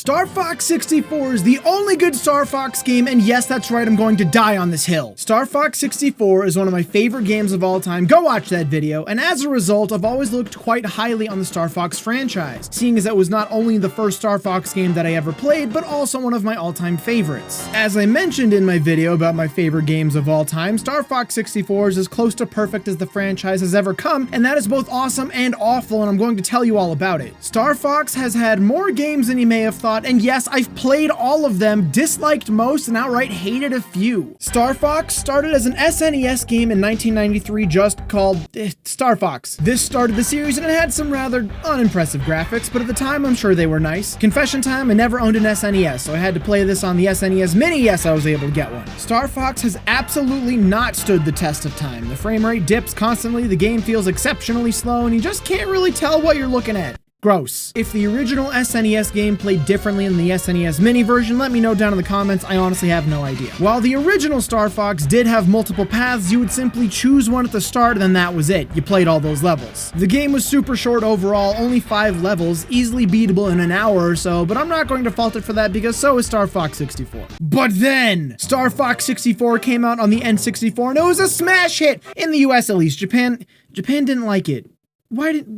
Star Fox 64 is the only good Star Fox game, and yes, that's right, I'm going to die on this hill. Star Fox 64 is one of my favorite games of all time. Go watch that video, and as a result, I've always looked quite highly on the Star Fox franchise, seeing as it was not only the first Star Fox game that I ever played, but also one of my all-time favorites. As I mentioned in my video about my favorite games of all time, Star Fox 64 is as close to perfect as the franchise has ever come, and that is both awesome and awful, and I'm going to tell you all about it. Star Fox has had more games than you may have thought, and yes, I've played all of them, disliked most, and outright hated a few. Star Fox started as an SNES game in 1993 just called Star Fox. This started the series and it had some rather unimpressive graphics, but at the time I'm sure they were nice. Confession time, I never owned an SNES, so I had to play this on the SNES Mini. Yes, I was able to get one. Star Fox has absolutely not stood the test of time. The frame rate dips constantly, the game feels exceptionally slow, and you just can't really tell what you're looking at. Gross. If the original SNES game played differently than the SNES Mini version, let me know down in the comments. I honestly have no idea. While the original Star Fox did have multiple paths, you would simply choose one at the start and then that was it. You played all those levels. The game was super short overall, only 5 levels, easily beatable in an hour or so, but I'm not going to fault it for that because so is Star Fox 64. But then, Star Fox 64 came out on the N64 and it was a smash hit! In the US at least. Japan didn't like it.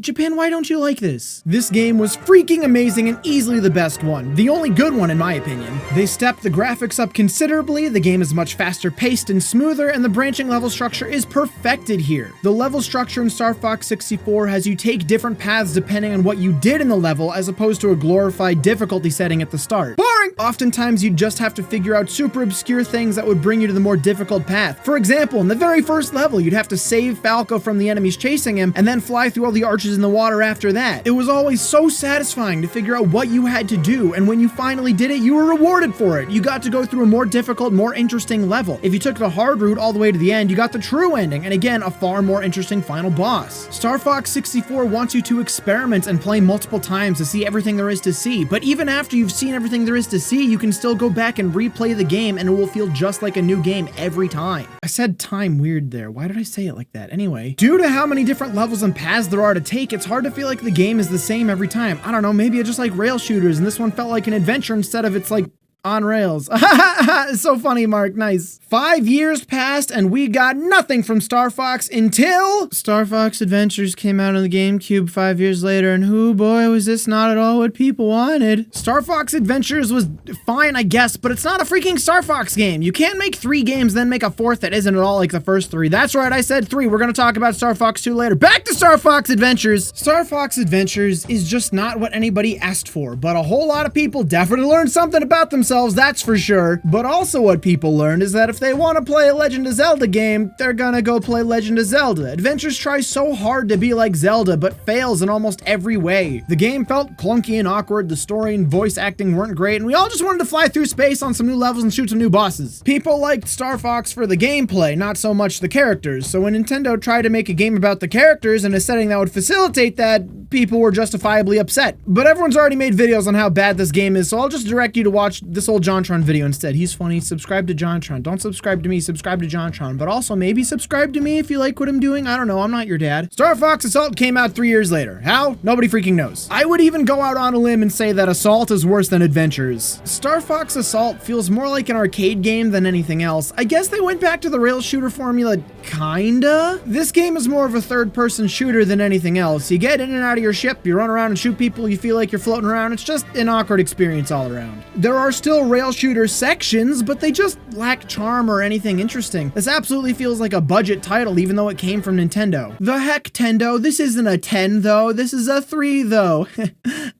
Japan, why don't you like this? This game was freaking amazing and easily the best one. The only good one in my opinion. They stepped the graphics up considerably, the game is much faster paced and smoother, and the branching level structure is perfected here. The level structure in Star Fox 64 has you take different paths depending on what you did in the level as opposed to a glorified difficulty setting at the start. Boring! Oftentimes you'd just have to figure out super obscure things that would bring you to the more difficult path. For example, in the very first level, you'd have to save Falco from the enemies chasing him and then fly through all the arches in the water after that. It was always so satisfying to figure out what you had to do, and when you finally did it, you were rewarded for it. You got to go through a more difficult, more interesting level. If you took the hard route all the way to the end, you got the true ending, and again, a far more interesting final boss. Star Fox 64 wants you to experiment and play multiple times to see everything there is to see, but even after you've seen everything there is to see, you can still go back and replay the game, and it will feel just like a new game every time. I said time weird there. Why did I say it like that? Anyway, due to how many different levels and paths there are to take, it's hard to feel like the game is the same every time. I don't know, maybe I just like rail shooters and this one felt like an adventure instead of it's like on rails. It's so funny, Mark. Nice. 5 years passed and we got nothing from Star Fox until Starfox Adventures came out on the GameCube 5 years later, and whoo boy, was this not at all what people wanted. Starfox Adventures was fine, I guess, but it's not a freaking Star Fox game. You can't make 3 games then make a 4th that isn't at all like the first 3. That's right, I said 3. We're gonna talk about Star Fox 2 later. Back to Starfox Adventures. Starfox Adventures is just not what anybody asked for, but a whole lot of people definitely learned something about themselves, that's for sure. But also what people learned is that if they want to play a Legend of Zelda game, they're gonna go play Legend of Zelda. Adventures tries so hard to be like Zelda, but fails in almost every way. The game felt clunky and awkward, the story and voice acting weren't great, and we all just wanted to fly through space on some new levels and shoot some new bosses. People liked Star Fox for the gameplay, not so much the characters, so when Nintendo tried to make a game about the characters in a setting that would facilitate that, people were justifiably upset. But everyone's already made videos on how bad this game is, so I'll just direct you to watch this old JonTron video instead. He's funny. Subscribe to JonTron. Don't subscribe to me, subscribe to JonTron. But also maybe subscribe to me if you like what I'm doing. I don't know, I'm not your dad. Starfox Assault came out 3 years later. How? Nobody freaking knows. I would even go out on a limb and say that Assault is worse than Adventures. Starfox Assault feels more like an arcade game than anything else. I guess they went back to the rail shooter formula, kinda? This game is more of a third-person shooter than anything else. You get in and out of your ship, you run around and shoot people, you feel like you're floating around. It's just an awkward experience all around. There are still rail shooter sections, but they just lack charm or anything interesting. This absolutely feels like a budget title, even though it came from Nintendo. The heck, Tendo, this isn't a 10 though, this is a 3 though.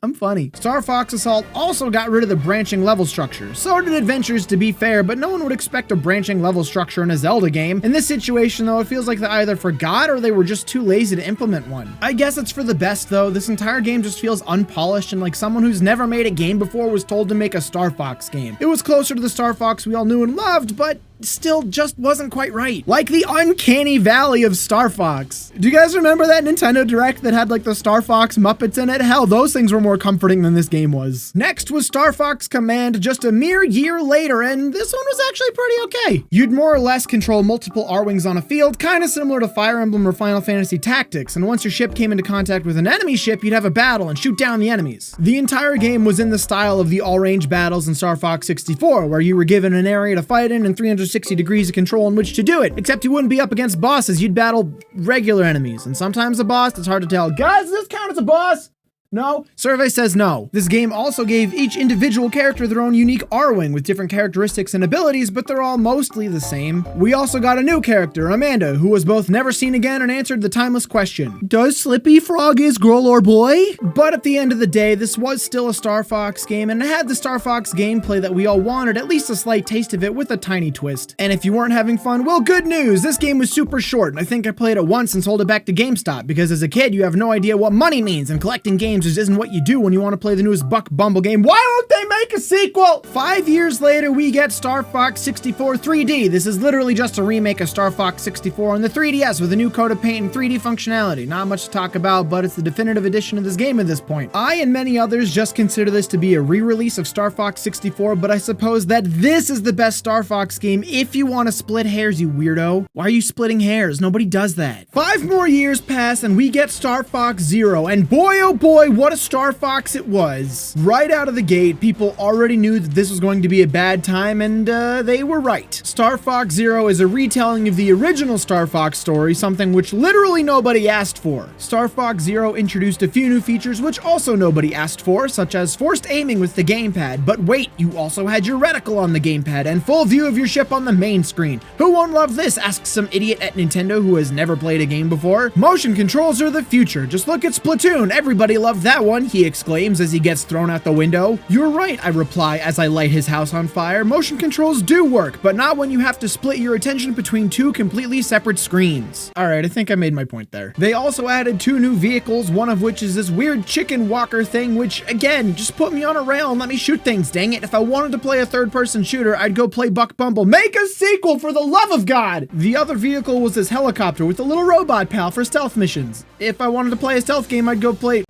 I'm funny. Starfox Assault also got rid of the branching level structure. So did Adventures, to be fair, but no one would expect a branching level structure in a Zelda game. In this situation though, it feels like they either forgot or they were just too lazy to implement one. I guess it's for the best though. This entire game just feels unpolished and like someone who's never made a game before was told to make a Star Fox game. It was closer to the Star Fox we all knew and loved, but still just wasn't quite right. Like the uncanny valley of Star Fox. Do you guys remember that Nintendo Direct that had like the Star Fox Muppets in it? Hell, those things were more comforting than this game was. Next was Star Fox Command just a mere year later, and this one was actually pretty okay. You'd more or less control multiple R-Wings on a field, kind of similar to Fire Emblem or Final Fantasy Tactics, and once your ship came into contact with an enemy ship, you'd have a battle and shoot down the enemies. The entire game was in the style of the all-range battles in Star Fox 64, where you were given an area to fight in and 360 degrees of control in which to do it, except you wouldn't be up against bosses, you'd battle regular enemies, and sometimes a boss. It's hard to tell. Guys, does this count as a boss? No? Survey says no. This game also gave each individual character their own unique R-Wing with different characteristics and abilities, but they're all mostly the same. We also got a new character, Amanda, who was both never seen again and answered the timeless question, does Slippy Frog is girl or boy? But at the end of the day, this was still a Star Fox game, and it had the Star Fox gameplay that we all wanted, at least a slight taste of it with a tiny twist. And if you weren't having fun, well, good news, this game was super short, and I think I played it once and sold it back to GameStop, because as a kid, you have no idea what money means, and collecting games just isn't what you do when you want to play the newest Buck Bumble game. Why won't they make a sequel? 5 years later, we get Star Fox 64 3D. This is literally just a remake of Star Fox 64 on the 3DS with a new coat of paint and 3D functionality. Not much to talk about, but it's the definitive edition of this game at this point. I and many others just consider this to be a re-release of Star Fox 64, but I suppose that this is the best Star Fox game if you want to split hairs, you weirdo. Why are you splitting hairs? Nobody does that. 5 more years pass and we get Star Fox Zero, and boy oh boy, what a Star Fox it was. Right out of the gate, people already knew that this was going to be a bad time, and they were right. Star Fox Zero is a retelling of the original Star Fox story, something which literally nobody asked for. Star Fox Zero introduced a few new features which also nobody asked for, such as forced aiming with the gamepad, but wait, you also had your reticle on the gamepad and full view of your ship on the main screen. Who won't love this? Asks some idiot at Nintendo who has never played a game before. Motion controls are the future. Just look at Splatoon. Everybody loved that one, he exclaims as he gets thrown out the window. You're right, I reply as I light his house on fire. Motion controls do work, but not when you have to split your attention between two completely separate screens. Alright, I think I made my point there. They also added 2 new vehicles, one of which is this weird chicken walker thing, which again, just put me on a rail and let me shoot things, dang it. If I wanted to play a third-person shooter, I'd go play Buck Bumble. Make a sequel, for the love of God! The other vehicle was this helicopter with a little robot pal for stealth missions. If I wanted to play a stealth game, I'd go play...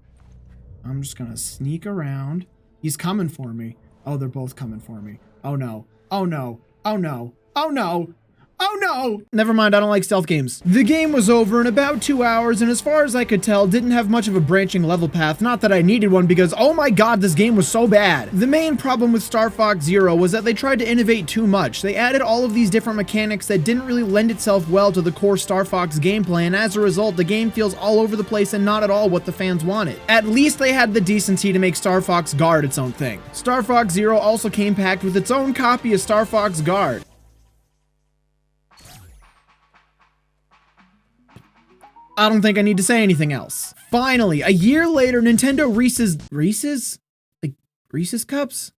I'm just gonna sneak around. He's coming for me. Oh, they're both coming for me. Oh no. Oh no. Oh no. Oh no. Oh no! Never mind, I don't like stealth games. The game was over in about 2 hours, and as far as I could tell, didn't have much of a branching level path. Not that I needed one, because oh my god, this game was so bad. The main problem with Star Fox Zero was that they tried to innovate too much. They added all of these different mechanics that didn't really lend itself well to the core Star Fox gameplay, and as a result, the game feels all over the place and not at all what the fans wanted. At least they had the decency to make Star Fox Guard its own thing. Star Fox Zero also came packed with its own copy of Star Fox Guard. I don't think I need to say anything else. Finally, a year later, Nintendo Reese's? Like, Reese's Cups?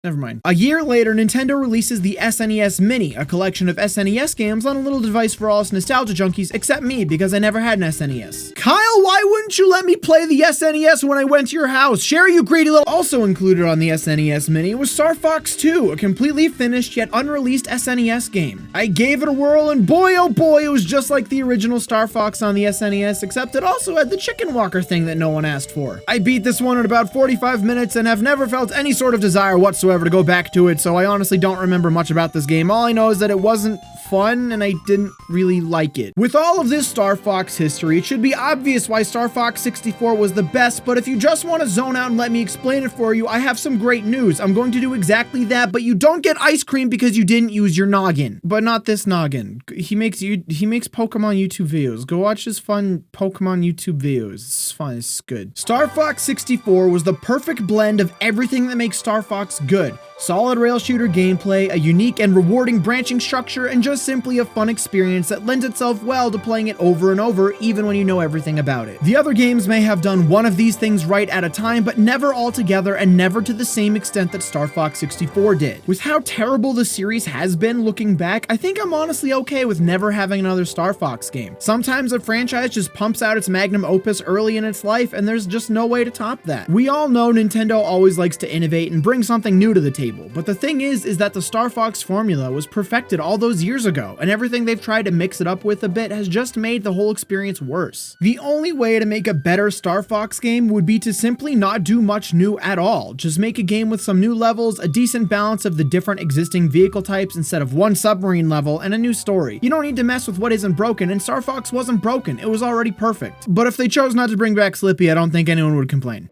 Never mind. A year later, Nintendo releases the SNES Mini, a collection of SNES games on a little device for all us nostalgia junkies, except me, because I never had an SNES. Kyle, why wouldn't you let me play the SNES when I went to your house? Share, you greedy little... Also included on the SNES Mini was Star Fox 2, a completely finished yet unreleased SNES game. I gave it a whirl, and boy oh boy, it was just like the original Star Fox on the SNES, except it also had the chicken walker thing that no one asked for. I beat this one in about 45 minutes and have never felt any sort of desire whatsoever to go back to it, so I honestly don't remember much about this game. All I know is that it wasn't fun and I didn't really like it. With all of this Star Fox history, it should be obvious why Star Fox 64 was the best, but if you just want to zone out and let me explain it for you, I have some great news. I'm going to do exactly that, but you don't get ice cream because you didn't use your noggin. But not this noggin. He makes Pokemon YouTube videos. Go watch his fun Pokemon YouTube videos. It's fun, it's good. Star Fox 64 was the perfect blend of everything that makes Star Fox good. Solid rail shooter gameplay, a unique and rewarding branching structure, and just simply a fun experience that lends itself well to playing it over and over, even when you know everything about it. The other games may have done one of these things right at a time, but never all together and never to the same extent that Star Fox 64 did. With how terrible the series has been looking back, I think I'm honestly okay with never having another Star Fox game. Sometimes a franchise just pumps out its magnum opus early in its life, and there's just no way to top that. We all know Nintendo always likes to innovate and bring something new to the table. table, but the thing is that the Starfox formula was perfected all those years ago, and everything they've tried to mix it up with a bit has just made the whole experience worse. The only way to make a better Starfox game would be to simply not do much new at all. Just make a game with some new levels, a decent balance of the different existing vehicle types instead of one submarine level, and a new story. You don't need to mess with what isn't broken, and Starfox wasn't broken, it was already perfect. But if they chose not to bring back Slippy, I don't think anyone would complain.